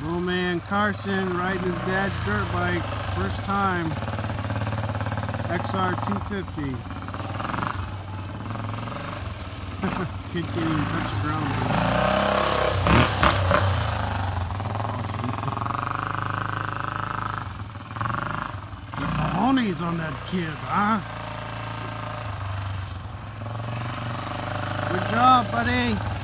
Little man Carson riding his dad's dirt bike, first time, XR 250. Kid can't even touch the ground. That's awesome. The cojones on that kid, huh? Good job, buddy.